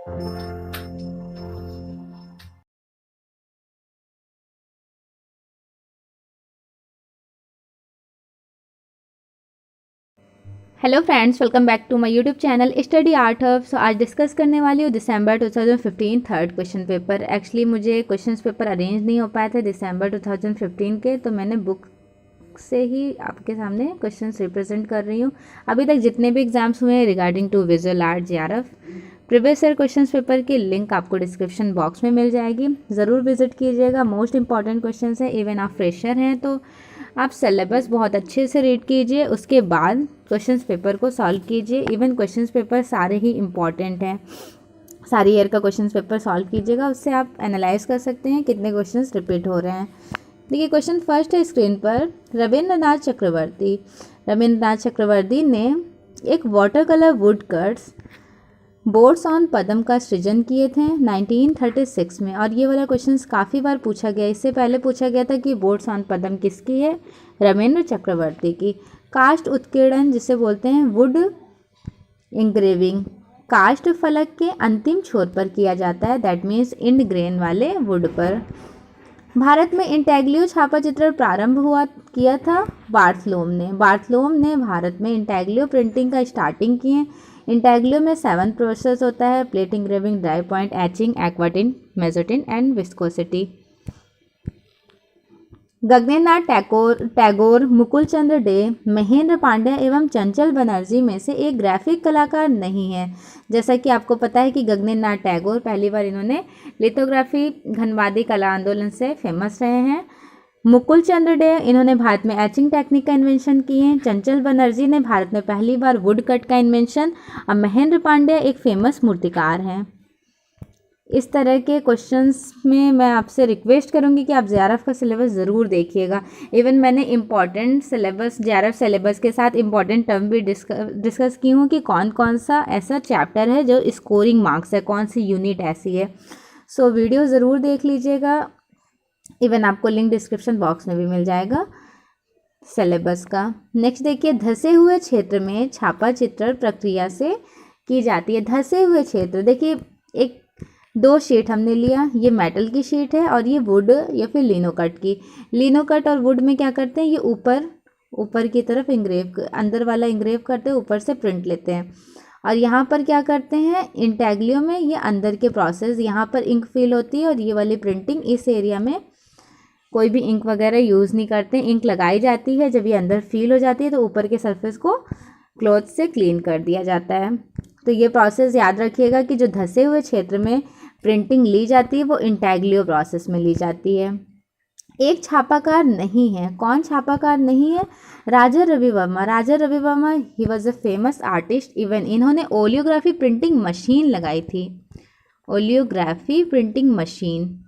Hello friends, welcome back to my YouTube channel study art hub. So आज discuss करने वाली हूँ दिसंबर 2015 थर्ड क्वेश्चन पेपर। एक्चुअली मुझे क्वेश्चन पेपर अरेंज नहीं हो पाए थे दिसंबर 2015 के, तो मैंने बुक से ही आपके सामने क्वेश्चंस रिप्रेजेंट कर रही हूँ। अभी तक जितने भी एग्जाम्स हुए हैं regarding to visual art JRF previous year question paper की लिंक आपको डिस्क्रिप्शन बॉक्स में मिल जाएगी, ज़रूर विजिट कीजिएगा। मोस्ट इंपॉर्टेंट क्वेश्चन है, इवन आप फ्रेशर हैं तो आप सिलेबस बहुत अच्छे से रीड कीजिए, उसके बाद क्वेश्चंस पेपर को सॉल्व कीजिए। इवन क्वेश्चंस पेपर सारे ही इम्पॉर्टेंट हैं, सारी ईयर का क्वेश्चंस पेपर सॉल्व कीजिएगा, उससे आप एनालाइज कर सकते हैं कितने क्वेश्चंस रिपीट हो रहे हैं। देखिए क्वेश्चन फर्स्ट है स्क्रीन पर। रविंद्रनाथ चक्रवर्ती ने एक water colour wood cuts boards on Padma का सृजन किए थे 1936 में। और ये वाला क्वेश्चन काफ़ी बार पूछा गया, इससे पहले पूछा गया था कि बोर्ड्स ऑन पद्म किसकी है, रविंद्र चक्रवर्ती की। कास्ट उत्कीर्णन जिसे बोलते हैं वुड इंग्रेविंग, कास्ट फलक के अंतिम छोर पर किया जाता है, दैट मीन्स इंड ग्रेन वाले वुड पर। भारत में इंटैग्लियो छापा चित्रण प्रारंभ किया था बार्थलोम ने भारत में इंटैग्लियो प्रिंटिंग का स्टार्टिंग किए। इंटैग्लियो में 7 प्रोसेस होता है, plate engraving, dry point, etching, aquatint, mezzotint and viscosity. Gaganendranath Tagore, Mukul Chandra Dey, Mahendra Pandya एवं चंचल बनर्जी में से एक ग्राफिक कलाकार नहीं है। जैसा कि आपको पता है कि गगनेन्द्रनाथ टैगोर पहली बार इन्होंने लिथोग्राफी घनवादी कला आंदोलन से फेमस रहे हैं। मुकुल चंद्र डे इन्होंने भारत में एचिंग टेक्निक का इन्वेंशन किए हैं। चंचल बनर्जी ने भारत में पहली बार वुड कट का इन्वेंशन। और महेंद्र पांड्या एक फेमस मूर्तिकार हैं। इस तरह के क्वेश्चंस में मैं आपसे रिक्वेस्ट करूंगी कि आप जेआरएफ का सिलेबस ज़रूर देखिएगा। इवन मैंने इंपॉर्टेंट सिलेबस जेआरएफ सिलेबस के साथ इंपॉर्टेंट टर्म भी डिस्कस की हूँ कि कौन कौन सा ऐसा चैप्टर है जो स्कोरिंग मार्क्स है, कौन सी यूनिट ऐसी है। सो वीडियो ज़रूर देख लीजिएगा। इवन आपको लिंक डिस्क्रिप्शन बॉक्स में भी मिल जाएगा सिलेबस का। नेक्स्ट देखिए, धसे हुए क्षेत्र में छापा चित्रण प्रक्रिया से की जाती है। धसे हुए क्षेत्र, देखिए एक 2 शीट हमने लिया, ये मेटल की शीट है और ये वुड या फिर लिनोकट की। लिनोकट और वुड में क्या करते हैं, ये ऊपर की तरफ अंदर वाला इंग्रेव करते हैं, ऊपर से प्रिंट लेते हैं। और यहाँ पर क्या करते हैं, इंटैग्लियो में ये अंदर के प्रोसेस, यहाँ पर इंक फिल होती है और ये वाली प्रिंटिंग, इस एरिया में कोई भी इंक वगैरह यूज़ नहीं करते। इंक लगाई जाती है, जब ये अंदर फील हो जाती है तो ऊपर के सरफेस को क्लॉथ से क्लीन कर दिया जाता है। तो ये प्रोसेस याद रखिएगा कि जो धसे हुए क्षेत्र में प्रिंटिंग ली जाती है वो इंटैग्लियो प्रोसेस में ली जाती है। एक छापाकार नहीं है, कौन छापाकार नहीं है, Raja Ravi Varma he was a famous artist. Even इन्होंने ओलियोग्राफी प्रिंटिंग मशीन लगाई थी, ओलियोग्राफी प्रिंटिंग मशीन,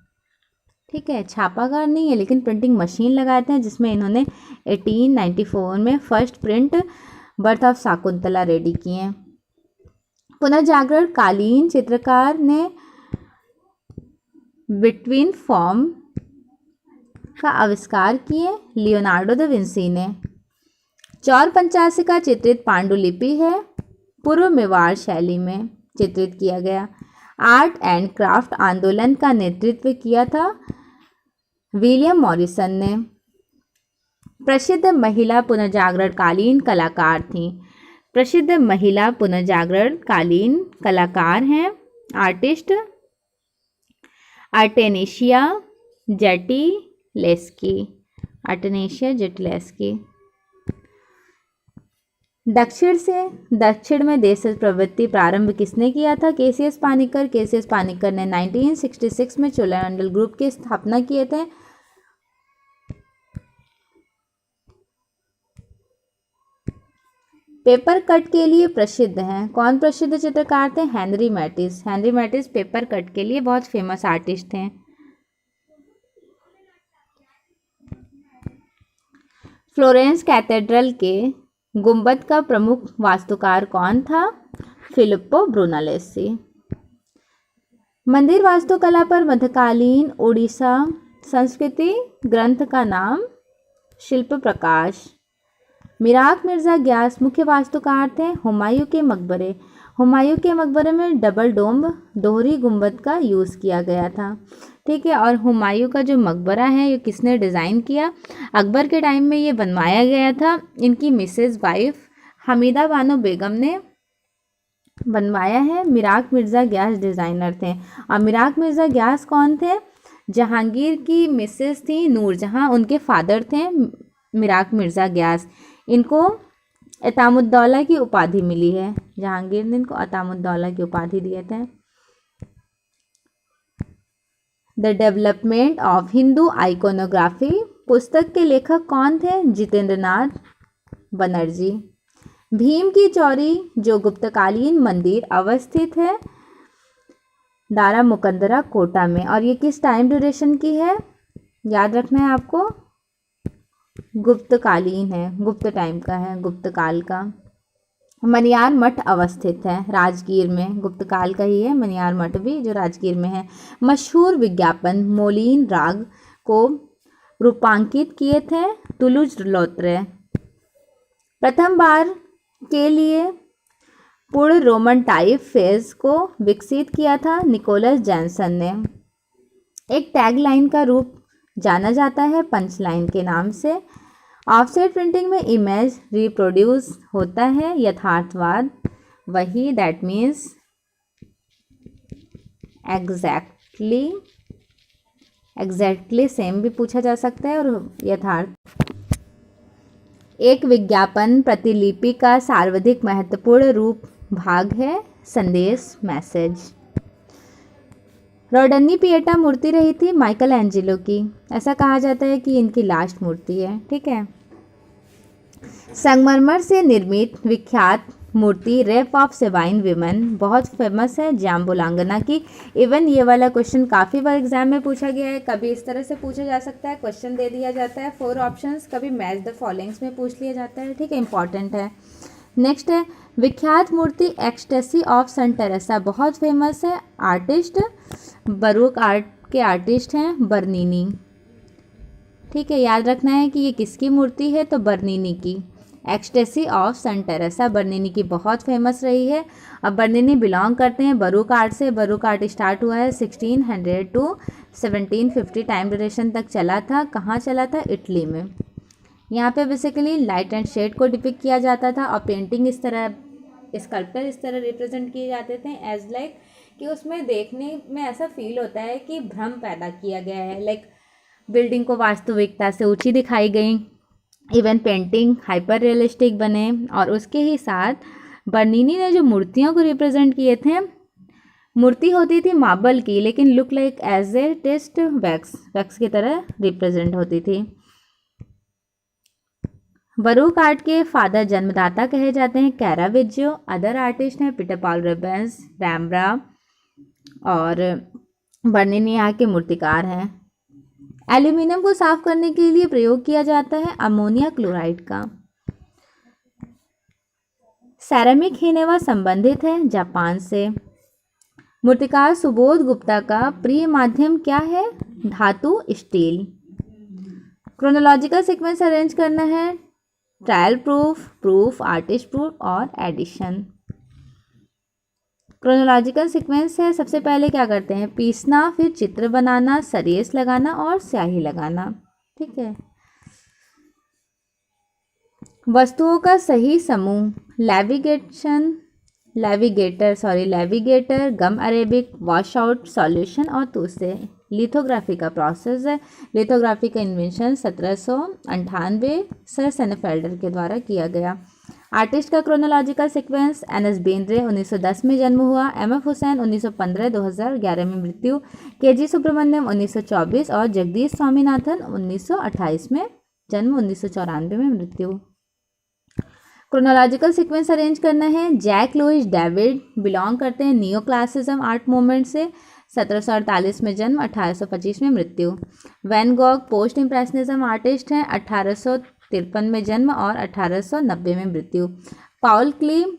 ठीक है। छापाकार नहीं है लेकिन प्रिंटिंग मशीन लगाते हैं, जिसमें इन्होंने 1894 में first print birth of Shakuntala ready किए। पुनर्जागरण कालीन चित्रकार ने बिटवीन फॉर्म का आविष्कार किए, लियोनार्डो दा विंसी ने। चौर पंचासी चित्रित पांडुलिपि है, पूर्व मेवाड़ शैली में चित्रित किया गया। आर्ट एंड क्राफ्ट आंदोलन का नेतृत्व किया था विलियम मॉरिसन ने। प्रसिद्ध महिला पुनर्जागरण कालीन कलाकार थी, प्रसिद्ध महिला पुनर्जागरण कालीन कलाकार हैं आर्टिस्ट आर्टेनेशिया जेटिलेस्की, दक्षिण में देश प्रवृत्ति प्रारंभ किसने किया था, केसीएस पानिकर ने 1966 में चोलामंडल ग्रुप की स्थापना किए थे। पेपर कट के लिए प्रसिद्ध हैं, कौन प्रसिद्ध चित्रकार थे, हेनरी मैटिस पेपर कट के लिए बहुत फेमस आर्टिस्ट हैं। फ्लोरेंस कैथेड्रल के गुंबद का प्रमुख वास्तुकार कौन था, फिलिप्पो ब्रूनेलेस्सी। मंदिर वास्तुकला पर मध्यकालीन ओडिशा संस्कृति ग्रंथ का नाम शिल्प प्रकाश। मिराक मिर्ज़ा ग्यास मुख्य वास्तुकार थे। हुमायूं के मकबरे, हुमायूं के मकबरे में डबल डोम दोहरी गुंबद का यूज़ किया गया था। ठीक है, और हुमायूं का जो मकबरा है ये किसने डिज़ाइन किया? अकबर के टाइम में ये बनवाया गया था। इनकी मिसेस वाइफ हमीदा बानो बेगम ने बनवाया है। मिराक मिर्ज़ा ग्यास डिज़ाइनर थे। और मिराक मिर्ज़ा ग्यास कौन थे? जहांगीर की मिसेस थी नूरजहां, उनके फादर थे मिराक मिर्ज़ा ग्यास। इनको अतामुद्दौला की उपाधि मिली है। जहांगीर ने इनको अतामुद्दौला की उपाधि दिए थे। The development of Hindu iconography पुस्तक के लेखक कौन थे? जितेंद्रनाथ बनर्जी। भीम की चौरी जो गुप्तकालीन मंदिर अवस्थित है दारा मुकंदरा कोटा में, और ये किस टाइम ड्यूरेशन की है? याद रखना है आपको, गुप्तकालीन है, गुप्त टाइम का है, गुप्त काल का। मनियार मठ अवस्थित है राजगीर में, गुप्त काल का ही है मनियार मठ भी, जो राजगीर में है। मशहूर विज्ञापन मोलिन राग को रूपांकित किए थे तुलुज लोत्रे। प्रथम बार के लिए पूर्ण रोमन टाइप फेज को विकसित किया था निकोलस जैनसन ने। एक टैग लाइन का रूप जाना जाता है पंच लाइन के नाम से। ऑफसेट प्रिंटिंग में इमेज रिप्रोड्यूस होता है यथार्थवाद, वही दैट मीन्स एग्जैक्टली सेम भी पूछा जा सकता है, और यथार्थ। एक विज्ञापन प्रतिलिपि का सर्वाधिक महत्वपूर्ण रूप भाग है संदेश, मैसेज। रोडनी पिएटा मूर्ति रही थी माइकल एंजेलो की। ऐसा कहा जाता है कि इनकी लास्ट मूर्ति है। ठीक है। संगमरमर से निर्मित विख्यात मूर्ति रेप ऑफ सेवाइन विमेन बहुत फेमस है जाम्बुलांगना की। इवन ये वाला क्वेश्चन काफ़ी बार एग्जाम में पूछा गया है। कभी इस तरह से पूछा जा सकता है, क्वेश्चन दे दिया जाता है 4 ऑप्शंस, कभी मैच द फॉलोइंग्स में पूछ लिया जाता है। ठीक है, इंपॉर्टेंट है। नेक्स्ट है विख्यात मूर्ति एक्सटेसी ऑफ सेंट टेरेसा, बहुत फेमस है। आर्टिस्ट बरूक आर्ट के आर्टिस्ट हैं बर्नीनी। ठीक है, याद रखना है कि ये किसकी मूर्ति है, तो बर्नीनी की। एक्सटेसी ऑफ सेंट टेरेसा बर्नीनी की बहुत फेमस रही है। अब बर्नीनी बिलोंग करते हैं बरूक आर्ट से। बरूक आर्ट स्टार्ट हुआ है 1600 टू 1750 टाइम ड्यूरेशन तक चला था। कहाँ चला था? इटली में। यहाँ पे बेसिकली लाइट एंड शेड को डिपिक्ट किया जाता था, और पेंटिंग इस तरह, स्कल्पचर इस तरह रिप्रेजेंट किए जाते थे एज लाइक कि उसमें देखने में ऐसा फील होता है कि भ्रम पैदा किया गया है। लाइक बिल्डिंग को वास्तविकता से ऊंची दिखाई गई, इवन पेंटिंग हाइपर रियलिस्टिक बने। और उसके ही साथ बर्नीनी ने जो मूर्तियों को रिप्रेजेंट किए थे, मूर्ति होती थी मार्बल की, लेकिन look like as a test wax की तरह रिप्रेजेंट होती थी। बरूक आर्ट के फादर जन्मदाता कहे जाते हैं कैरावेज्यो। अदर आर्टिस्ट हैं पीटर पॉल रूबेंस, रैम्ब्रा, और बर्नीनी यहाँ के मूर्तिकार हैं। एल्यूमिनियम को साफ करने के लिए प्रयोग किया जाता है अमोनिया क्लोराइड का। सैरामिक हिनेवा संबंधित है जापान से। मूर्तिकार सुबोध गुप्ता का प्रिय माध्यम क्या है? धातु, स्टील। क्रोनोलॉजिकल सीक्वेंस अरेंज करना है trial proof, proof, artist proof और एडिशन। क्रोनोलॉजिकल सीक्वेंस है, सबसे पहले क्या करते हैं? पीसना, फिर चित्र बनाना, सरेस लगाना और स्याही लगाना। ठीक है। वस्तुओं का सही समूह लेविगेटर, गम अरेबिक, वॉश आउट सॉल्यूशन और दूसरे। लिथोग्राफी का प्रोसेस है। लिथोग्राफी का इन्वेंशन 1798 सर सेनेफेल्डर के द्वारा किया गया। आर्टिस्ट का क्रोनोलॉजिकल सीक्वेंस एन.एस. बेंद्रे 1910 में जन्म हुआ, एम.एफ. हुसैन 1915 2011 में मृत्यु, के.जी. सुब्रमण्यम 1924 और जगदीश स्वामीनाथन 1928 में जन्म, 1994 में मृत्यु। क्रोनोलॉजिकल सीक्वेंस अरेंज करना है। जैक लुइस डेविड बिलोंग करते हैं नियो क्लासिज्म आर्ट मूवमेंट से, 1748 में जन्म, 1825 में मृत्यु। Van Gogh post impressionism artist हैं, 1853 में जन्म और 1890 में मृत्यु। Paul Klee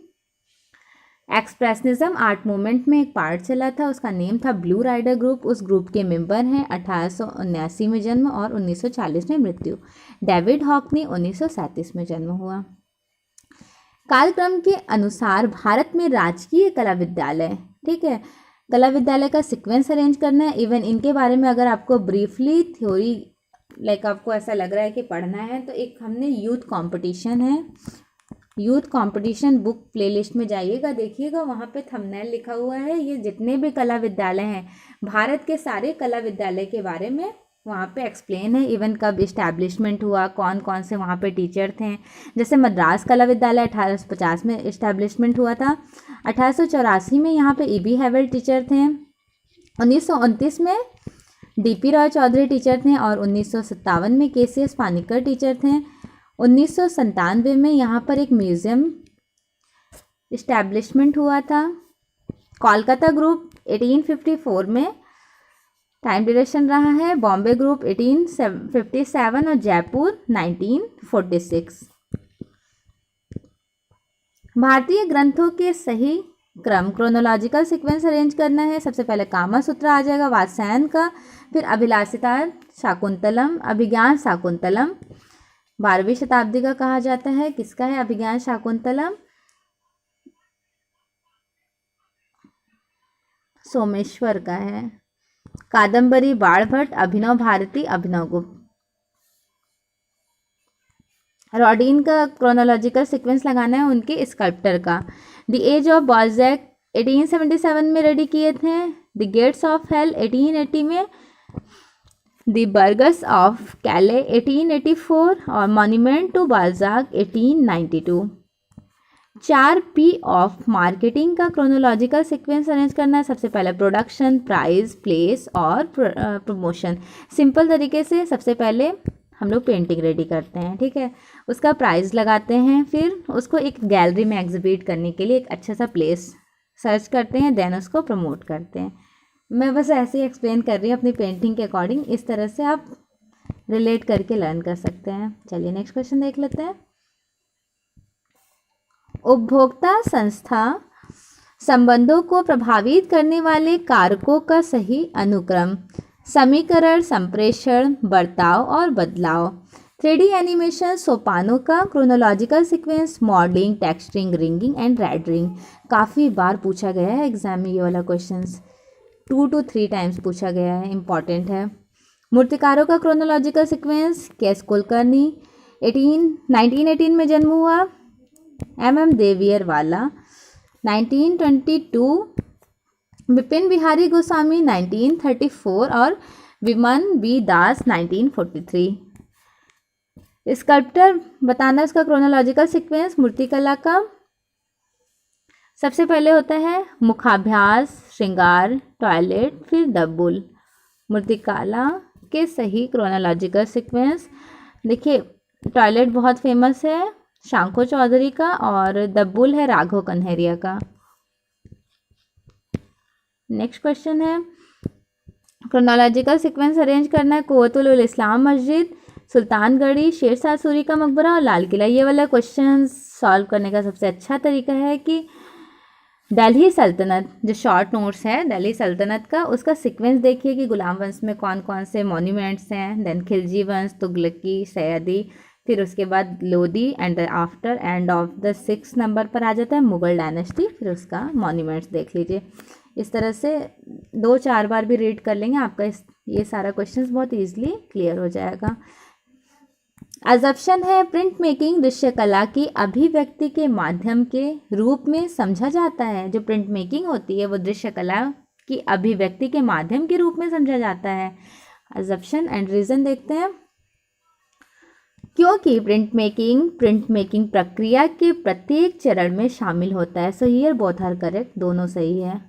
expressionism art movement में एक पार्ट चला था, उसका नेम था ब्लू राइडर ग्रुप। उस ग्रुप के मेंबर हैं 1879 में जन्म और 1940 में मृत्यु। डेविड हॉकनी 1937 में जन्म हुआ। कालक्रम के अनुसार भारत में राजकीय कला विद्यालय, ठीक है, कला विद्यालय का सीक्वेंस अरेंज करना है। इवन इनके बारे में अगर आपको ब्रीफली थ्योरी लाइक आपको ऐसा लग रहा है कि पढ़ना है, तो एक हमने यूथ कंपटीशन है, यूथ कंपटीशन बुक प्लेलिस्ट में जाइएगा, देखिएगा वहाँ पे थंबनेल लिखा हुआ है। ये जितने भी कला विद्यालय हैं, भारत के सारे कला विद्यालय के बारे में वहाँ पे एक्सप्लेन है। इवन कब इस्टेब्लिशमेंट हुआ, कौन कौन से वहाँ पे टीचर थे। जैसे मद्रास कला विद्यालय 1850 में इस्टेब्लिशमेंट हुआ था। 1884 में यहाँ पे E.B. हैवल टीचर थे। 1929 में D.P. रॉय चौधरी टीचर थे और 1957 में K.C.S. पानिकर टीचर थे। 1997 में यहाँ पर एक म्यूज़ियम इस्टेब्लिशमेंट हुआ था। कोलकाता ग्रुप 1854 में टाइम ड्यूरेशन रहा है। बॉम्बे ग्रुप 1857 और जयपुर 1946। भारतीय ग्रंथों के सही क्रम क्रोनोलॉजिकल सीक्वेंस अरेंज करना है। सबसे पहले कामा सूत्र आ जाएगा वात्स्यायन का, फिर अभिलाषिता शाकुंतलम, अभिज्ञान शाकुंतलम 12वीं शताब्दी का कहा जाता है। किसका है अभिज्ञान शाकुंतलम? सोमेश्वर का है। कादम्बरी बाणभट्ट, अभिनव भारती, अभिनव गुप्त। रॉडिन का क्रोनोलॉजिकल सीक्वेंस लगाना है उनके स्कल्प्टर का। द एज ऑफ बॉल्जैक 1877 में रेडी किए थे। द गेट्स ऑफ हेल 1880 में। द बर्गस ऑफ कैले 1884 और monument to Balzac 1892। 4P of marketing का क्रोनोलॉजिकल सीक्वेंस अरेंज करना है। सबसे पहले प्रोडक्शन, प्राइस, प्लेस और प्रमोशन। सिंपल तरीके से सबसे पहले हम लोग पेंटिंग रेडी करते हैं, ठीक है, उसका प्राइस लगाते हैं, फिर उसको एक गैलरी में एग्जिबिट करने के लिए एक अच्छा सा प्लेस सर्च करते हैं, देन उसको प्रमोट करते हैं। मैं बस ऐसे ही एक्सप्लेन कर रही हूँ अपनी पेंटिंग के अकॉर्डिंग, इस तरह से आप रिलेट करके लर्न कर सकते हैं। चलिए नेक्स्ट क्वेश्चन देख लेते हैं। उपभोक्ता संस्था संबंधों को प्रभावित करने वाले कारकों का सही अनुक्रम, समीकरण, संप्रेषण, बर्ताव और बदलाव। 3D एनिमेशन सोपानों का chronological sequence, modelling, texturing, rigging and rendering. काफ़ी बार पूछा गया है एग्जाम में ये वाला क्वेश्चंस, 2 to 3 टाइम्स पूछा गया है, इंपॉर्टेंट है। मूर्तिकारों का क्रोनोलॉजिकल सीक्वेंस, केएस कुलकर्णी 1918 में जन्म हुआ। MM देवियर वाला 1922, विपिन बिहारी गोस्वामी 1934 और विमन बी दास 1943। स्कल्प्टर बताना उसका क्रोनोलॉजिकल सीक्वेंस। मूर्तिकला का सबसे पहले होता है मुखाभ्यास, श्रृंगार, टॉयलेट, फिर दब्बुल। मूर्तिकला के सही क्रोनोलॉजिकल सीक्वेंस, देखिए टॉयलेट बहुत फेमस है शांको चौधरी का और दब्बुल है राघव कन्हैया का। नेक्स्ट क्वेश्चन है क्रोनोलॉजिकल सीक्वेंस अरेंज करना है। कुव्वतुल इस्लाम मस्जिद, सुल्तानगढ़ी, शेरशाह सूरी का मकबरा और लाल किला। ये वाला क्वेश्चन सॉल्व करने का सबसे अच्छा तरीका है कि दिल्ली सल्तनत, जो शॉर्ट नोट्स है दिल्ली सल्तनत का, उसका सीक्वेंस देखिए कि गुलाम वंश में कौन कौन से मॉन्यूमेंट्स हैं। देन खिलजी वंश, तुगलकी, सैयदी, फिर उसके बाद Lodhi and after end of the 6 number पर आ जाता है मुगल डायनेस्टी, फिर उसका मॉन्यूमेंट्स देख लीजिए। इस तरह से 2-4 बार भी रीड कर लेंगे, आपका ये सारा क्वेश्चंस बहुत ईजिली क्लियर हो जाएगा। अजप्शन है प्रिंट मेकिंग दृश्य कला की अभिव्यक्ति के माध्यम के रूप में समझा जाता है। जो प्रिंट मेकिंग होती है वो दृश्य कला की अभिव्यक्ति के माध्यम के रूप में समझा जाता है। अजप्शन एंड रीजन देखते हैं। क्योंकि प्रिंट मेकिंग प्रक्रिया के प्रत्येक चरण में शामिल होता है। So here both are correct, दोनों सही है।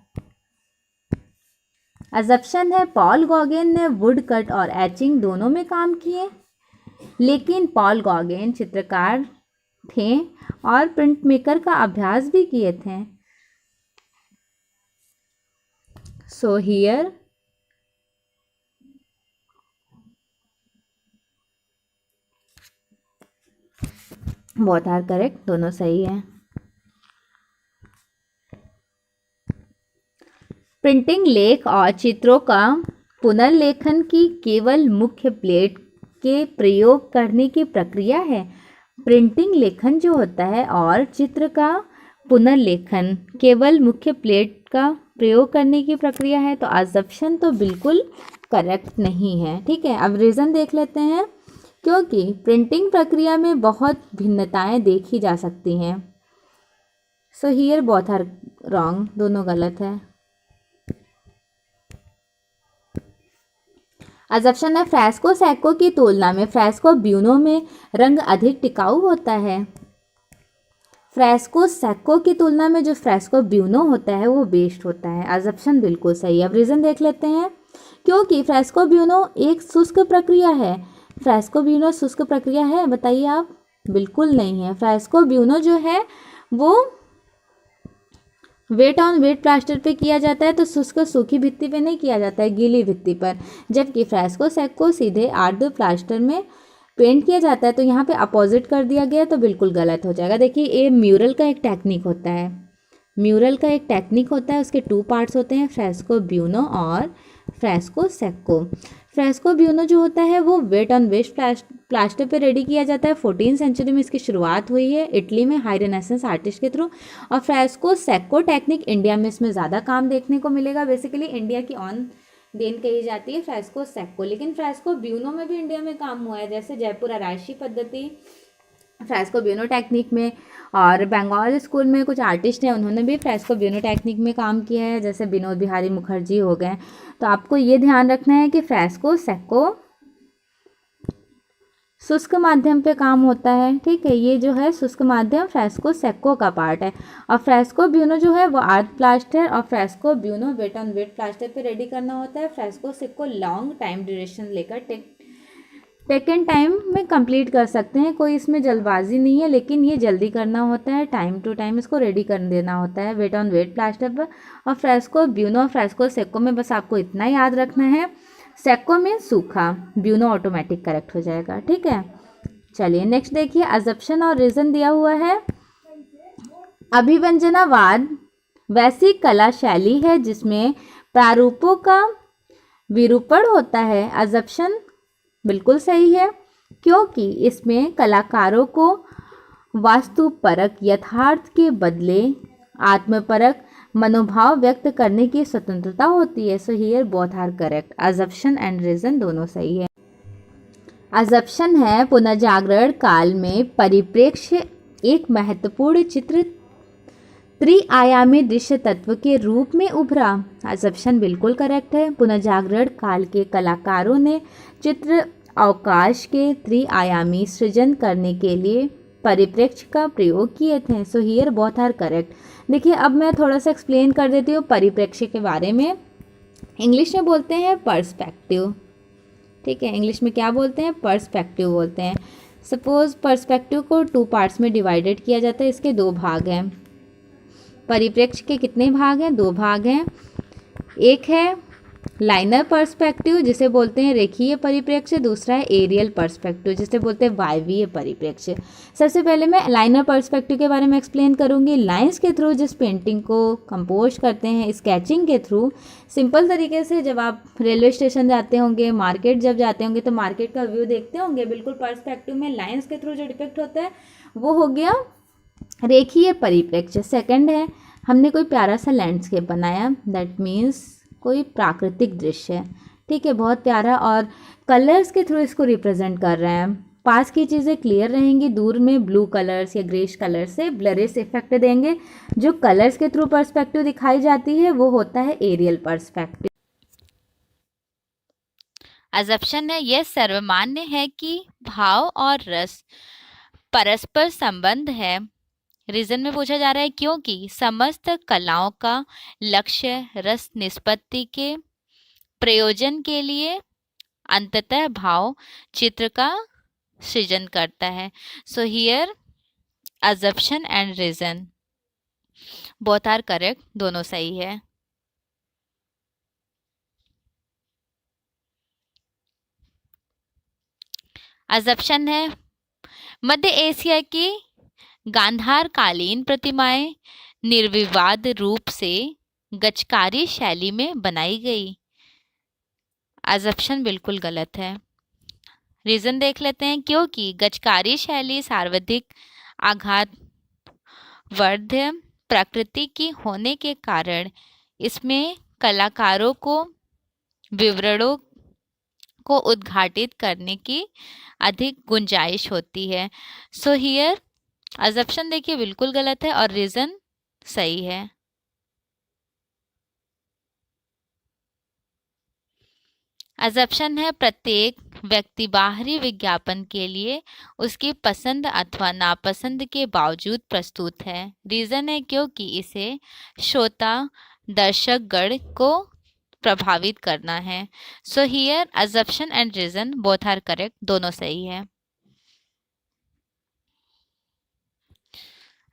अजप्शन है पॉल गॉगेन ने वुड कट और एचिंग दोनों में काम किए, लेकिन पॉल गॉगेन चित्रकार थे और प्रिंट मेकर का अभ्यास भी किए थे। So here both are correct, दोनों सही है। प्रिंटिंग लेख और चित्रों का पुनर्लेखन की केवल मुख्य प्लेट के प्रयोग करने की प्रक्रिया है। प्रिंटिंग लेखन जो होता है और चित्र का पुनर्लेखन केवल मुख्य प्लेट का प्रयोग करने की प्रक्रिया है, तो अजम्पशन तो बिल्कुल करेक्ट नहीं है। ठीक है, अब रीज़न देख लेते हैं। क्योंकि प्रिंटिंग प्रक्रिया में बहुत भिन्नताएं देखी जा सकती हैं। So here both are wrong, दोनों गलत है। अजम्पशन है फ्रेस्को सैको की तुलना में फ्रेस्को ब्यूनो में रंग अधिक टिकाऊ होता है। फ्रेस्को सैको की तुलना में जो फ्रेस्को ब्यूनो होता है वो बेस्ट होता है। अजम्पशन बिल्कुल सही है। अब रीज़न देख लेते हैं। क्योंकि फ्रेस्को ब्यूनो एक शुष्क प्रक्रिया है। फ्रेस्को ब्यूनो शुष्क प्रक्रिया है, बताइए आप? बिल्कुल नहीं है। फ्रेस्को ब्यूनो जो है वो वेट ऑन वेट प्लास्टर पे किया जाता है, तो शुष्क सूखी भित्ति पे नहीं किया जाता है, गीली भित्ति पर। जबकि फ्रेस्को सैको सीधे आर्द्र प्लास्टर में पेंट किया जाता है। तो यहाँ पे अपोजिट कर दिया गया, तो बिल्कुल गलत हो जाएगा। देखिए, ये म्यूरल का एक टेक्निक होता है। म्यूरल का एक टेक्निक होता है, उसके 2 पार्ट्स होते हैं, फ्रेस्को ब्यूनो और फ्रेस्को सैको। फ्रेस्को ब्यूनो जो होता है वो वेट ऑन वेट प्लास्टर पे रेडी किया जाता है। 14वीं सेंचुरी में इसकी शुरुआत हुई है इटली में हाई रेनेसेंस आर्टिस्ट के थ्रू। और फ्रेस्को सैको टेक्निक इंडिया में इसमें ज़्यादा काम देखने को मिलेगा। बेसिकली इंडिया की ऑन देन कही जाती है फ्रेस्को सैको। लेकिन फ्रेस्को ब्यूनो में भी इंडिया में काम हुआ है, जैसे जयपुर आराइशी पद्धति फ्रेस्को ब्यूनो टेक्निक में, और बंगाल स्कूल में कुछ आर्टिस्ट हैं उन्होंने भी फ्रेस्को ब्यूनो टेक्निक में काम किया है, जैसे विनोद बिहारी मुखर्जी हो गए। तो आपको ये ध्यान रखना है कि फ्रेस्को सैको शुष्क माध्यम पे काम होता है। ठीक है, ये जो है शुष्क माध्यम फ्रेस्को सैको का पार्ट है। और फ्रेस्को ब्यूनो जो है वो आर्ट प्लास्टर, और fresco buono wet on wet plaster पे रेडी करना होता है। Fresco secco long time duration लेकर टेकन टाइम में कंप्लीट कर सकते हैं, कोई इसमें जल्दबाजी नहीं है, लेकिन ये जल्दी करना होता है, टाइम टू टाइम इसको रेडी कर देना होता है वेट ऑन वेट प्लास्टर पर। और फ्रेस्को ब्यूनो फ्रेस्को सैको में बस आपको इतना याद रखना है, सैको में सूखा, ब्यूनो ऑटोमेटिक करेक्ट हो जाएगा। ठीक है, चलिए नेक्स्ट देखिए। अजम्पशन और रीजन दिया हुआ है। अभिव्यंजनावाद वैसी कला शैली है जिसमें प्रारूपों का विरूपण होता है। अजम्पशन बिल्कुल सही है, क्योंकि इसमें कलाकारों को वास्तुपरक यथार्थ के बदले आत्मपरक मनोभाव व्यक्त करने की स्वतंत्रता होती है। So here both are correct. Assumption and reason दोनों सही है। अजम्पशन है पुनर्जागरण काल में परिप्रेक्ष्य एक महत्वपूर्ण चित्र त्रिआयामी दृश्य तत्व के रूप में उभरा। अजम्पशन बिल्कुल करेक्ट है। पुनर्जागरण काल के कलाकारों ने चित्र अवकाश के त्रिआयामी सृजन करने के लिए परिप्रेक्ष्य का प्रयोग किए थे। So here both are correct. देखिए, अब मैं थोड़ा सा एक्सप्लेन कर देती हूँ परिप्रेक्ष्य के बारे में। इंग्लिश में बोलते हैं पर्सपेक्टिव। ठीक है, इंग्लिश में क्या बोलते हैं? पर्सपेक्टिव बोलते हैं। सपोज पर्सपेक्टिव को 2 पार्ट्स में डिवाइडेड किया जाता है, इसके 2 भाग हैं। परिप्रेक्ष्य के कितने भाग हैं? 2 भाग हैं। एक है लाइनर पर्सपेक्टिव जिसे बोलते हैं रेखीय परिप्रेक्ष्य, दूसरा है एरियल पर्सपेक्टिव जिसे बोलते हैं वायवीय परिप्रेक्ष्य। सबसे पहले मैं लाइनर पर्सपेक्टिव के बारे में एक्सप्लेन करूंगी। लाइंस के थ्रू जिस पेंटिंग को कंपोज करते हैं, स्केचिंग के थ्रू, सिंपल तरीके से जब आप रेलवे स्टेशन जाते होंगे, मार्केट जब जाते होंगे तो मार्केट का व्यू देखते होंगे, बिल्कुल पर्सपेक्टिव में लाइंस के थ्रू जो डिपिक्ट होता है वो हो गया रेखीय परिप्रेक्ष्य। सेकंड है हमने कोई प्यारा सा लैंडस्केप बनाया, दैट मीन्स कोई प्राकृतिक दृश्य। ठीक है, बहुत प्यारा, और कलर्स के थ्रू इसको रिप्रेजेंट कर रहे हैं। पास की चीज़ें क्लियर रहेंगी, दूर में ब्लू कलर्स या ग्रेश कलर से ब्लरिश इफेक्ट देंगे। जो कलर्स के थ्रू पर्सपेक्टिव दिखाई जाती है वो होता है एरियल पर्सपेक्टिव। अजम्पशन है यह सर्वमान्य है कि भाव और रस परस्पर संबंध है। रीजन में पूछा जा रहा है क्योंकि समस्त कलाओं का लक्ष्य रस निष्पत्ति के प्रयोजन के लिए अंततः भाव चित्र का सृजन करता है। So here assumption and reason both are correct, दोनों सही है। अजम्पशन है मध्य एशिया की गांधार कालीन प्रतिमाएं निर्विवाद रूप से गचकारी शैली में बनाई गई। अजम्पशन बिल्कुल गलत है। रीजन देख लेते हैं, क्योंकि गचकारी शैली सर्वाधिक आघात वर्ध्य प्रकृति की होने के कारण इसमें कलाकारों को विवरणों को उद्घाटित करने की अधिक गुंजाइश होती है। सो हियर अजम्पशन देखिए बिल्कुल गलत है और रीजन सही है। अजम्पशन है प्रत्येक व्यक्ति बाहरी विज्ञापन के लिए उसकी पसंद अथवा नापसंद के बावजूद प्रस्तुत है। रीजन है क्योंकि इसे श्रोता दर्शकगण को प्रभावित करना है। So here assumption and reason both are correct, दोनों सही है।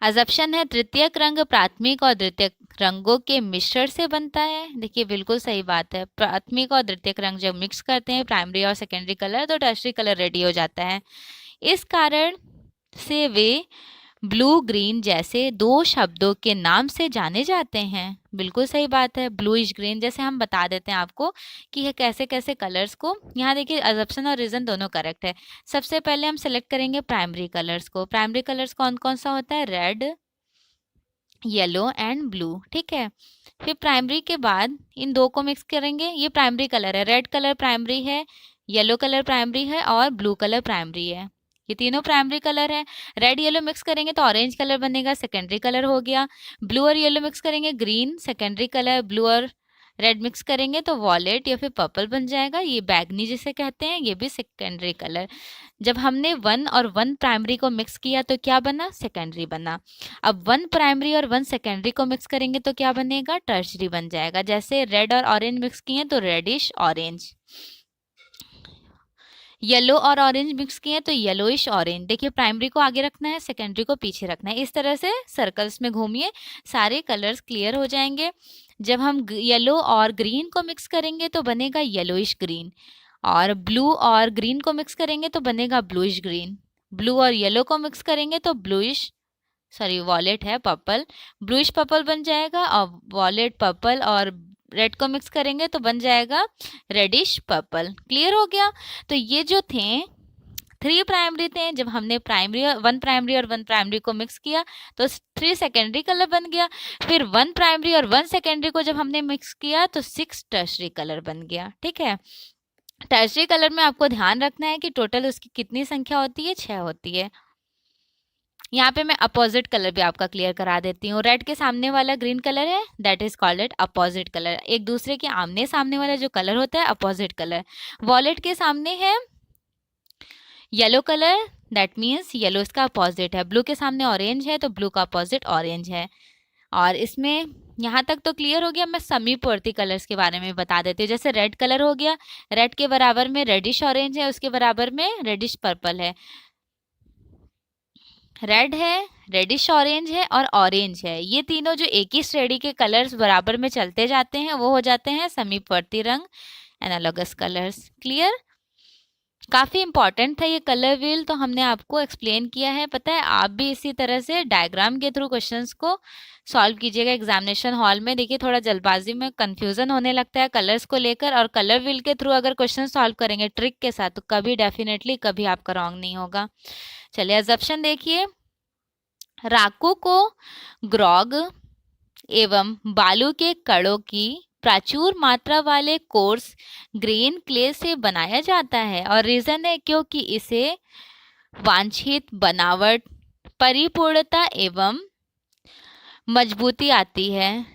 अजम्पशन है तृतीयक रंग प्राथमिक और द्वितीयक रंगों के मिश्रण से बनता है। देखिए बिल्कुल सही बात है। प्राथमिक और द्वितीयक रंग जब मिक्स करते हैं प्राइमरी और सेकेंडरी कलर, तो टर्शरी कलर रेडी हो जाता है। इस कारण से वे ब्लू ग्रीन जैसे दो शब्दों के नाम से जाने जाते हैं। बिल्कुल सही बात है। ब्लूइश ग्रीन जैसे हम बता देते हैं आपको कि यह कैसे कैसे कलर्स को, यहाँ देखिए अजम्पशन और रीजन दोनों करेक्ट है। सबसे पहले हम सेलेक्ट करेंगे प्राइमरी कलर्स को। प्राइमरी कलर्स कौन कौन सा होता है? रेड, येलो एंड ब्लू, ठीक है। फिर प्राइमरी के बाद इन दो को मिक्स करेंगे। ये प्राइमरी कलर है, रेड कलर प्राइमरी है, येलो कलर प्राइमरी है और ब्लू कलर प्राइमरी है। ये तीनों प्राइमरी कलर है। रेड येलो मिक्स करेंगे तो ऑरेंज कलर बनेगा, सेकेंडरी कलर हो गया। ब्लू और येलो मिक्स करेंगे, ग्रीन सेकेंडरी कलर। ब्लू और रेड मिक्स करेंगे तो वॉलेट या फिर पर्पल बन जाएगा, ये बैगनी जिसे कहते हैं, ये भी सेकेंडरी कलर। जब हमने 1 और 1 प्राइमरी को मिक्स किया तो क्या बना? सेकेंडरी बना। अब 1 प्राइमरी और 1 सेकेंडरी को मिक्स करेंगे तो क्या बनेगा? टर्शरी बन जाएगा। जैसे रेड और ऑरेंज मिक्स किए तो रेडिश ऑरेंज, येलो और ऑरेंज मिक्स किए तो येलोइश ऑरेंज। देखिए प्राइमरी को आगे रखना है, सेकेंडरी को पीछे रखना है। इस तरह से सर्कल्स में घूमिए, सारे कलर्स क्लियर हो जाएंगे। जब हम येलो और ग्रीन को मिक्स करेंगे तो बनेगा येलोइश ग्रीन, और ब्लू और ग्रीन को मिक्स करेंगे तो बनेगा ब्लूइश ग्रीन। ब्लू और येलो को मिक्स करेंगे तो वॉलेट है पर्पल, ब्लूइश पर्पल बन जाएगा। और वॉलेट पर्पल और रेड को मिक्स करेंगे तो बन जाएगा रेडिश पर्पल। क्लियर हो गया। तो ये जो थे 3 प्राइमरी थे, जब हमने 1 प्राइमरी और 1 प्राइमरी को मिक्स किया तो 3 सेकेंडरी कलर बन गया। फिर 1 प्राइमरी और 1 सेकेंडरी को जब हमने मिक्स किया तो 6 टर्शरी कलर बन गया, ठीक है। टर्शरी कलर में आपको ध्यान रखना है कि टोटल उसकी कितनी संख्या होती है? 6 होती है। यहाँ पे मैं अपोजिट कलर भी आपका क्लियर करा देती हूँ। रेड के सामने वाला ग्रीन कलर है, that is called it opposite colour. एक दूसरे के आमने सामने वाला जो कलर होता है अपोजिट कलर। वॉलेट के सामने है yellow colour, that means yellow इसका अपोजिट है। ब्लू के सामने ऑरेंज है तो ब्लू का अपोजिट ऑरेंज है। और इसमें यहाँ तक तो क्लियर हो गया। मैं समीपवर्ती कलर्स के बारे में बता देती हूँ। जैसे रेड कलर हो गया, रेड के बराबर में रेडिश ऑरेंज है, उसके बराबर में रेडिश पर्पल है। रेड है, रेडिश ऑरेंज है और ऑरेंज है। ये तीनों जो एक ही श्रेणी के कलर्स बराबर में चलते जाते हैं वो हो जाते हैं समीपवर्ती रंग, एनालॉगस कलर्स। क्लियर। काफ़ी इंपॉर्टेंट था ये कलर व्हील, तो हमने आपको एक्सप्लेन किया है। पता है आप भी इसी तरह से डायग्राम के थ्रू क्वेश्चंस को सॉल्व कीजिएगा एग्जामिनेशन हॉल में। देखिए थोड़ा जल्दबाजी में कंफ्यूजन होने लगता है कलर्स को लेकर, और कलर व्हील के थ्रू अगर क्वेश्चन सॉल्व करेंगे ट्रिक के साथ तो कभी डेफिनेटली कभी आपका रॉन्ग नहीं होगा। चलिए अजम्पशन देखिए। राकू को ग्रॉग एवं बालू के कणों की प्रचुर मात्रा वाले कोर्स ग्रेन क्ले से बनाया जाता है, और रीजन है क्योंकि इसे वांछित बनावट, परिपूर्णता एवं मजबूती आती है।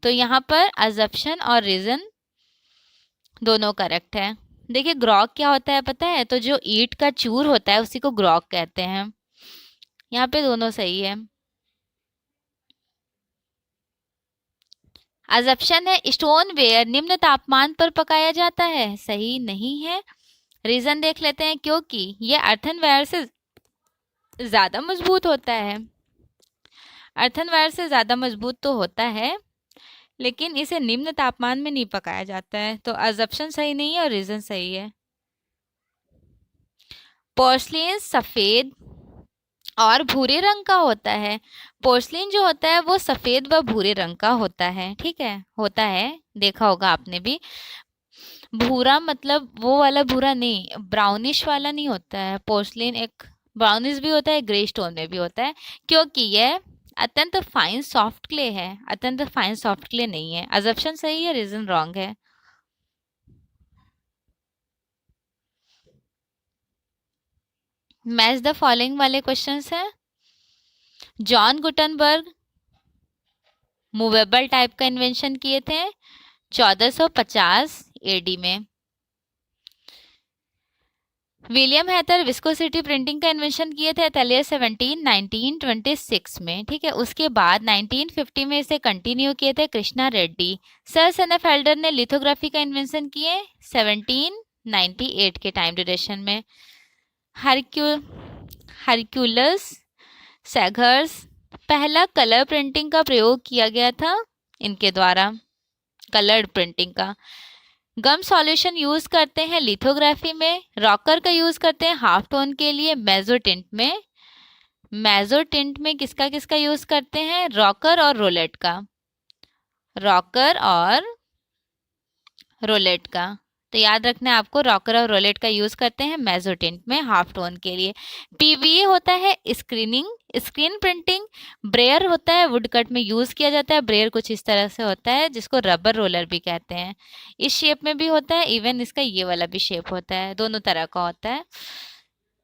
तो यहाँ पर अजम्पशन और रीजन दोनों करेक्ट है। देखिए ग्रॉग क्या होता है पता है? तो जो ईंट का चूर होता है उसी को ग्रॉग कहते हैं। यहाँ पे दोनों सही है। अजम्पशन है स्टोन वेयर निम्न तापमान पर पकाया जाता है, सही नहीं है। रीजन देख लेते हैं, क्योंकि यह अर्थनवेयर से ज़्यादा मजबूत होता है। अर्थनवेयर से ज़्यादा मजबूत तो होता है, लेकिन इसे निम्न तापमान में नहीं पकाया जाता है। तो अजम्पशन सही नहीं है और रीजन सही है। पोर्सलिन सफ़ेद और भूरे रंग का होता है। पोर्सलिन जो होता है वो सफ़ेद व भूरे रंग का होता है, ठीक है, होता है, देखा होगा आपने भी। भूरा मतलब वो वाला भूरा नहीं, ब्राउनिश वाला नहीं होता है। पोर्सलिन एक ब्राउनिश भी होता है, ग्रे स्टोन में भी होता है, क्योंकि यह अत्यंत फाइन सॉफ्ट क्ले है, अत्यंत फाइन सॉफ्ट क्ले नहीं है। अजम्पशन सही है, रीजन रॉन्ग है। मैच द फॉलोइंग वाले क्वेश्चंस हैं। जॉन गुटनबर्ग मूवेबल टाइप का इन्वेंशन किए थे 1450 एडी में। विलियम हैथर विस्कोसिटी प्रिंटिंग का इन्वेंशन किए थे एथेलियर 1926 में, ठीक है। उसके बाद 1950 में इसे कंटिन्यू किए थे कृष्णा रेड्डी। सर सेनेफेल्डर ने लिथोग्राफी का इन्वेंशन किए 1798 के टाइम ड्यूरेशन में। हरक्यूलस सैगर्स पहला कलर प्रिंटिंग का प्रयोग किया गया था इनके द्वारा, कलर्ड प्रिंटिंग का। गम सॉल्यूशन यूज करते हैं लिथोग्राफी में। रॉकर का यूज करते हैं हाफ टोन के लिए मेजोटिंट में। मेजोटिंट में किसका किसका यूज करते हैं? रॉकर और रोलेट का, रॉकर और रोलेट का। तो याद रखना है आपको, रॉकर और रोलेट का यूज करते हैं मेजोटिंट में हाफ टोन के लिए। पीवीए होता है स्क्रीन प्रिंटिंग। ब्रेयर होता है वुड कट में यूज किया जाता है। ब्रेयर कुछ इस तरह से होता है जिसको रबर रोलर भी कहते हैं। इस शेप में भी होता है, इवन इसका ये वाला भी शेप होता है, दोनों तरह का होता है।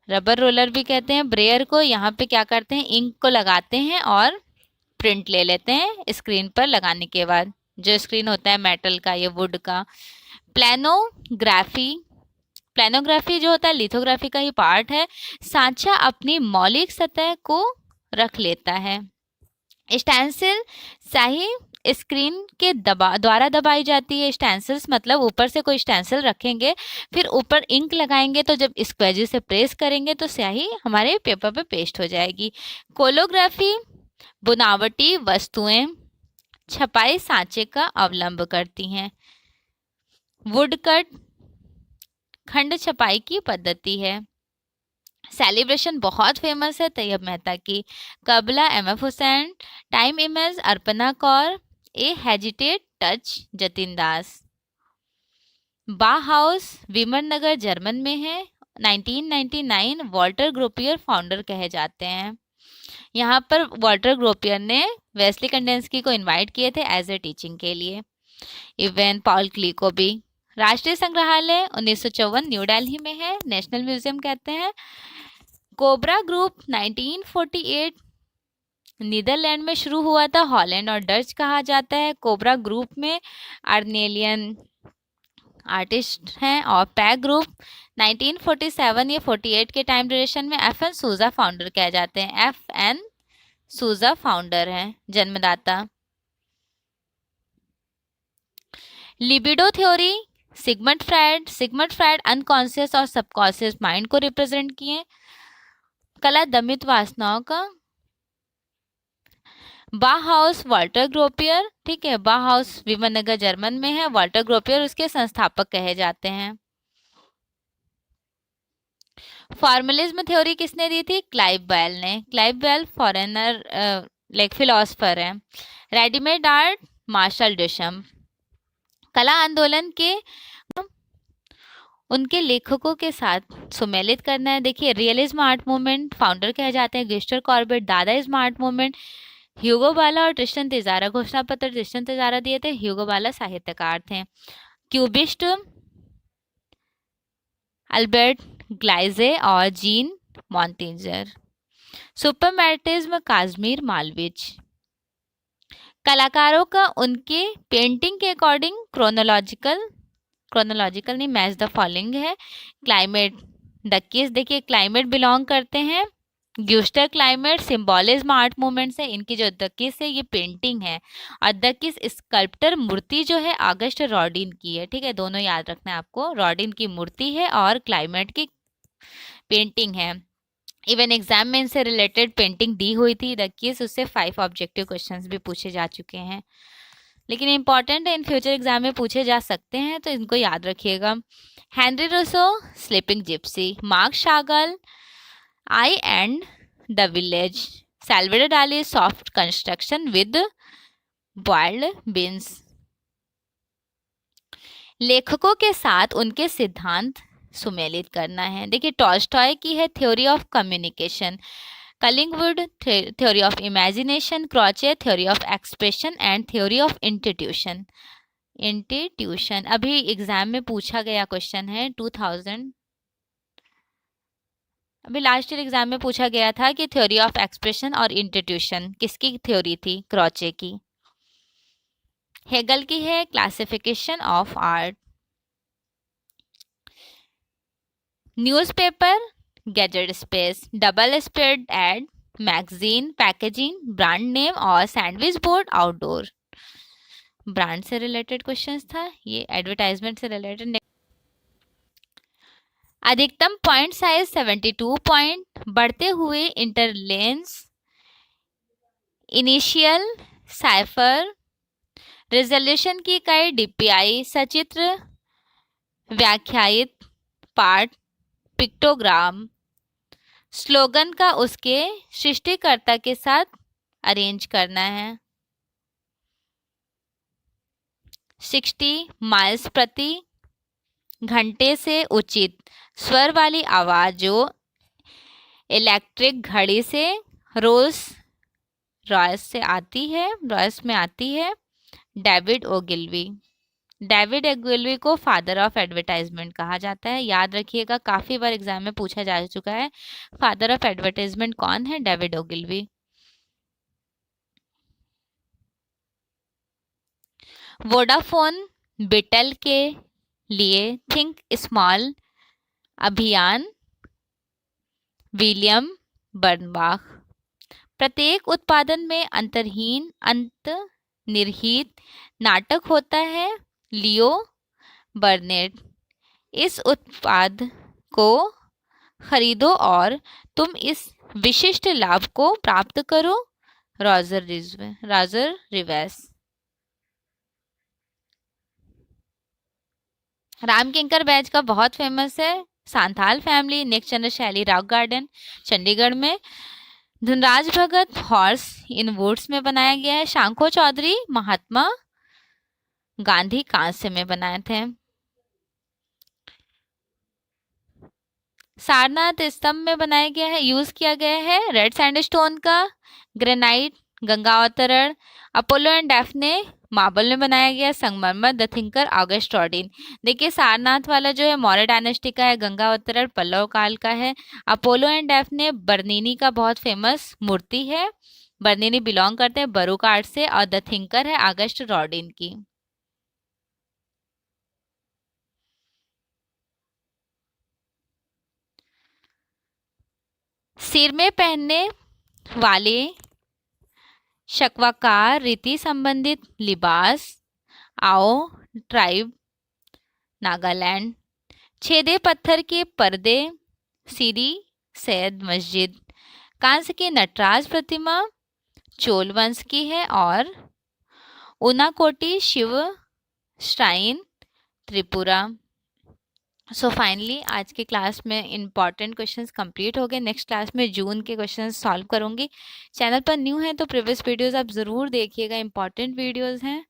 रबर रोलर भी कहते हैं। ब्रेयर को यहाँ पे क्या करते हैं, इंक को लगाते हैं और प्रिंट ले लेते हैं स्क्रीन पर लगाने के बाद। जो स्क्रीन होता है मेटल का, ये वुड का। प्लानोग्राफी जो होता है लिथोग्राफी का ही पार्ट है। सांचा अपनी मौलिक सतह को रख लेता है। स्टेंसिल स्याही स्क्रीन के द्वारा दबाई जाती है। स्टेंसिल्स मतलब ऊपर से कोई स्टेंसिल रखेंगे, फिर ऊपर इंक लगाएंगे, तो जब स्क्वेजी से प्रेस करेंगे तो स्याही हमारे पेपर पे पेस्ट हो जाएगी। कोलोग्राफी बुनावटी वस्तुएं छपाई सांचे का अवलंब करती हैं। वुडकट खंड छपाई की पद्धति है। सेलिब्रेशन बहुत फेमस है तैयब मेहता की। कबला MF Husain. Time image Arpana Kaur. A hesitate touch Jatin Das. Bauhaus विमर Nagar German में है। 1999 वॉल्टर ग्रोपियर फाउंडर कहे जाते हैं। यहाँ पर वॉल्टर ग्रोपियर ने वेस्ली कंडेंस्की को इनवाइट किए थे एज ए टीचिंग के लिए। इवन पॉल क्ली को भी। राष्ट्रीय संग्रहालय 1954 न्यू दिल्ली में है, नेशनल म्यूजियम कहते हैं। कोबरा ग्रुप 1948 नीदरलैंड में शुरू हुआ था, हॉलैंड और डच कहा जाता है। कोबरा ग्रुप में अर्नेलियन आर्टिस्ट हैं। और पैक ग्रुप 1947 या 48 के टाइम ड्यूरेशन में FN सूजा फाउंडर कहे जाते हैं। FN सूजा फाउंडर हैं, जन्मदाता। Libido theory Sigmund Freud unconscious और सबकॉन्शियस माइंड को रिप्रेजेंट किए। कला दमित वासनाओं का। बाहाउस वॉल्टर ग्रोपियर, ठीक है, बाहाउस विमनगर जर्मन में है। वॉल्टर ग्रोपियर उसके संस्थापक कहे जाते हैं। फॉर्मलिज्म थ्योरी किसने दी थी? क्लाइव बेल ने। Clive Bell foreigner like philosopher है। Readymade art Marcel Duchamp. कला आंदोलन के उनके लेखकों के साथ सुमेलित करना है। देखिए, रियलिज्म आर्ट मूवमेंट फाउंडर कहे जाते हैं गुस्टर कॉर्बेट। दादाइज्म आर्ट मूवमेंट ह्यूगो बाला और ट्रिस्टन तिजारा। घोषणा पत्र ट्रिस्टन तिजारा दिए थे, ह्यूगो बाला साहित्यकार थे। क्यूबिस्ट अल्बर्ट ग्लाइजे और जीन मॉन्टेजर। सुपरमैटिज्म काश्मीर मालविज। कलाकारों का उनके पेंटिंग के अकॉर्डिंग क्रोनोलॉजिकल नहीं, मैच द फॉलोइंग है। क्लाइमेट डक्कीज, देखिए क्लाइमेट बिलोंग करते हैं ग्यूस्टर क्लाइमेट। सिंबॉलिज्म आर्ट मूवमेंट से इनकी जो दक्कीस है ये पेंटिंग है, और दक्कीस स्कल्प्टर मूर्ति जो है ऑगस्ट रॉडिन की है, ठीक है, दोनों याद रखना है आपको। रॉडिन की मूर्ति है और क्लाइमेट की पेंटिंग है। इवन एग्जाम में इनसे रिलेटेड पेंटिंग दी हुई थी दक्कीस, उससे 5 ऑब्जेक्टिव क्वेश्चंस भी पूछे जा चुके हैं, लेकिन इंपॉर्टेंट है, इन फ्यूचर एग्जाम में पूछे जा सकते हैं, तो इनको याद रखिएगा। Henri Rousseau sleeping gypsy. Marc Chagall I and the village, Salvador Dali soft construction with boiled beans. लेखकों के साथ उनके सिद्धांत सुमेलित करना है। देखिए टॉल्स्टॉय की है theory of communication, Collingwood theory of imagination, Croce theory of expression and theory of institution. अभी एग्जाम में पूछा गया क्वेश्चन है 2000, अभी लास्ट ईयर एग्जाम में पूछा गया था कि थ्योरी ऑफ एक्सप्रेशन और इंस्टीट्यूशन किसकी थ्योरी थी? क्रॉचे की। हेगल की है classification of art. Newspaper, gadget space, double spread ad, magazine, packaging, brand name और सैंडविच बोर्ड आउटडोर। ब्रांड से रिलेटेड क्वेश्चंस था, ये एडवर्टाइजमेंट से रिलेटेड। अधिकतम पॉइंट साइज 72 पॉइंट, बढ़ते हुए इंटरलेंस, इनिशियल, साइफर, रेजोल्यूशन की इकाई डीपीआई, सचित्र, व्याख्यायित, पाठ, पिक्टोग्राम, स्लोगन का उसके सृष्टिकर्ता के साथ अरेंज करना है। 60 माइल्स प्रति घंटे से उचित स्वर वाली आवाज जो इलेक्ट्रिक घड़ी से रोल्स रॉयस में आती है। डेविड ओगिलवी को फादर ऑफ एडवर्टाइजमेंट कहा जाता है। याद रखिएगा, काफी बार एग्जाम में पूछा जा चुका है। फादर ऑफ एडवर्टाइजमेंट कौन है? David Ogilvy. वोडाफोन बिटल के लिए थिंक स्मॉल अभियान, विलियम बर्नबाख। प्रत्येक उत्पादन में अंतर्निहित नाटक होता है, लियो बर्नेट। इस उत्पाद को खरीदो और तुम इस विशिष्ट लाभ को प्राप्त करो, रॉजर रिवेस। राम किंकर बैच का बहुत फेमस है सांथाल फैमिली, नेक्स्ट चंद्र शैली रॉक गार्डन चंडीगढ़ में। धनराज भगत हॉर्स इन वुड्स में बनाया गया है। शांको चौधरी महात्मा गांधी कांस्य में बनाए थे। सारनाथ स्तंभ में बनाया गया है, यूज किया गया है रेड सैंडस्टोन का, ग्रेनाइट, गंगा अवतरण, अपोलो एंड डैफ्ने मार्बल में बनाया गया, संगमरमर, द थिंकर, ऑगस्ट रॉडिन। देखिए सारनाथ वाला जो है मौर्य डायनेस्टी का है, गंगा अवतरण पल्लव काल का है, अपोलो एंड डैफ्ने बर्नीनी का बहुत फेमस मूर्ति है, बर्नीनी बिलोंग करते हैं बरूक आर्ट से, और द थिंकर है ऑगस्ट रॉडिन की। सिर में पहनने वाले शक्वाकार रीति संबंधित लिबास, आओ ट्राइब नागालैंड। छेदे पत्थर के पर्दे, सीरी सैयद मस्जिद। कांस्य की नटराज प्रतिमा चोल वंश की है, और Unakoti Shiva shrine Tripura. So finally आज के क्लास में इंपॉर्टेंट क्वेश्चंस कंप्लीट हो गए। नेक्स्ट क्लास में जून के क्वेश्चंस सॉल्व करूंगी। चैनल पर न्यू है तो प्रीवियस वीडियोस आप ज़रूर देखिएगा, इंपॉर्टेंट वीडियोस हैं।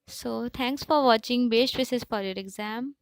So thanks for watching, best wishes for your exam.